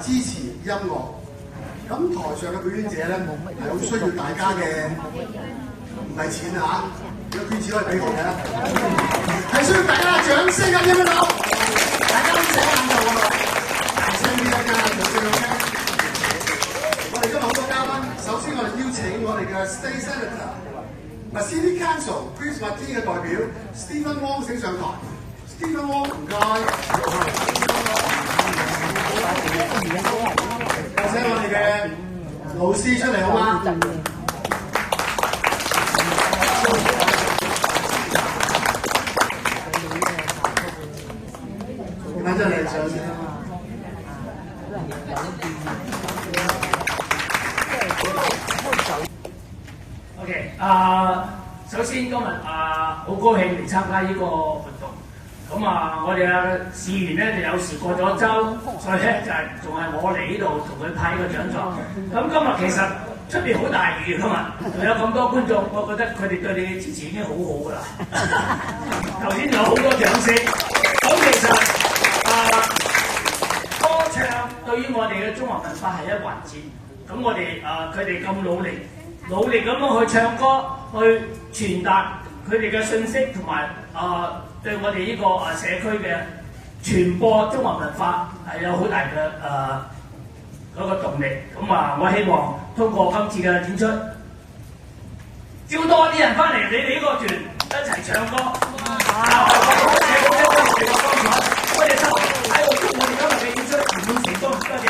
支持音樂。咁台上嘅表演者咧係好需要大家嘅，唔係錢啊，有捐錢可以俾我嘅，係需要大家嘅掌聲啊！聽唔聽到？大家都寫眼度啊嘛，大聲啲啊！掌聲 OK。我哋今日好多嘉賓，首先我哋邀請我哋嘅 State Senator、City Council Chris Martin 嘅代表 Stephen Wong 請上台。Stephen Wong 唔該。有請我哋嘅老師出嚟好嗎？點解真係上先？OK， 首先今日好高興嚟參加呢個活動。咁我哋嘅事員咧就有時過咗週，所以咧就係仲係我嚟呢度同佢派個獎狀。咁今日其實出邊好大雨㗎嘛，仲有咁多觀眾，我覺得佢哋對你嘅支持已經好好㗎啦。頭先有好多掌聲。咁其實歌唱對於我哋嘅中華文化係一環節。咁我哋佢哋咁努力咁樣去唱歌，去傳達佢哋嘅信息同埋對我哋呢個社區嘅傳播中華文化係有好大嘅嗰個動力。咁我希望通過今次嘅演出，招多啲人翻嚟你哋呢個團一齊唱歌。我哋就喺度祝我哋今日嘅演出圓滿成功。多謝。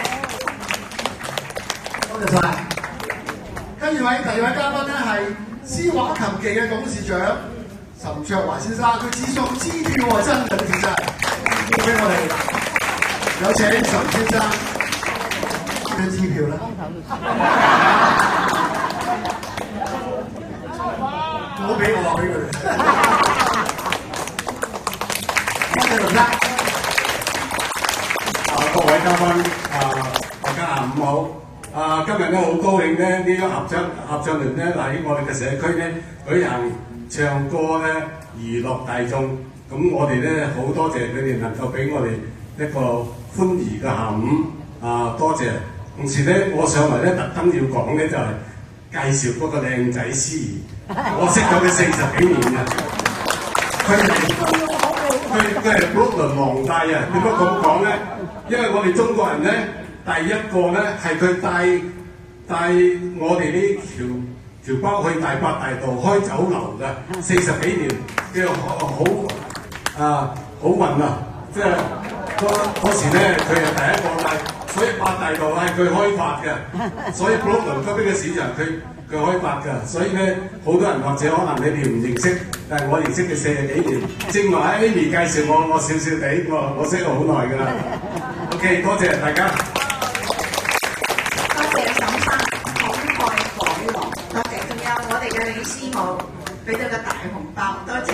多謝晒。跟住第二位嘉賓咧係思華琴技嘅董事長岑卓懷先生，佢自送支票喎，真嘅先生，俾我哋有請岑先生張支票啦。唔好俾我話俾佢哋。多謝龍生。各位嘉賓，大家下午好。今日咧好高興咧，呢個合唱團咧喺我哋嘅社區咧舉行唱歌咧娛樂大眾。咁我哋咧好多謝佢哋能夠俾我哋一個歡愉嘅下午。多謝。同時咧，我上嚟咧特登要講咧就係介紹嗰個靚仔司儀。我識咗佢40幾年嘅，佢係Brooklyn皇帝啊！點解咁講咧？因為我哋中國人咧。第一個咧係佢帶我哋呢條包去大伯大道開酒樓嘅40幾年，叫好運啊！即係嗰時咧佢係第一個啦，所以八大道係佢開發嘅，所以布魯倫嗰邊嘅市場佢開發嘅，所以咧好多人或者可能你哋唔認識，但係我認識佢40幾年。正話 Amy 介紹我少少地，我識咗好耐㗎啦。OK， 多謝大家。李師母俾到個大紅包，多謝，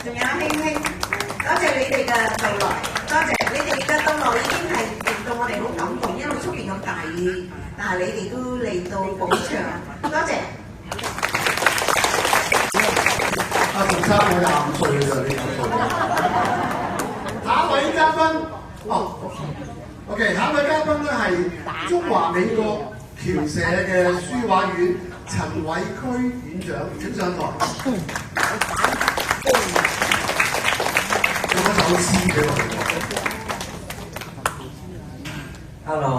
仲有興興，多謝你哋嘅到來，多謝你哋嘅到來已經係令到我哋好感動，因為出邊咁大雨，但係你哋都嚟到補場，多謝。馮生，我25歲㗎咋，你9歲。下一位嘉賓，OK， 下一位嘉賓咧係中華美國僑社嘅書畫院陳偉區院長，請上台。有冇首詩俾我哋？Hello，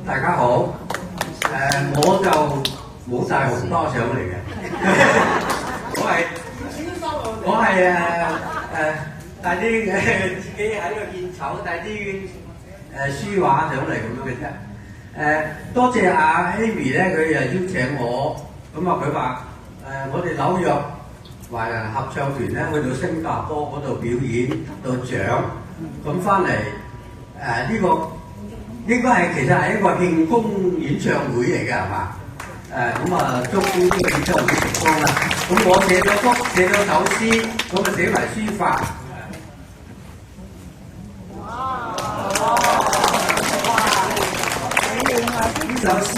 大家好。我就冇帶紅包上嚟嘅，我係帶啲自己喺度獻醜，帶啲書畫上嚟咁樣嘅啫。多謝阿 Amy 咧，佢又邀請我。咁佢話我哋紐約華人合唱團咧去到新加坡嗰度表演得到獎，咁翻嚟呢個應該係其實係一個慶功演唱會嚟嘅係嘛？祝呢個演唱會成功啦！咁我寫咗曲，寫咗首詩，咁寫埋書法。呢首詩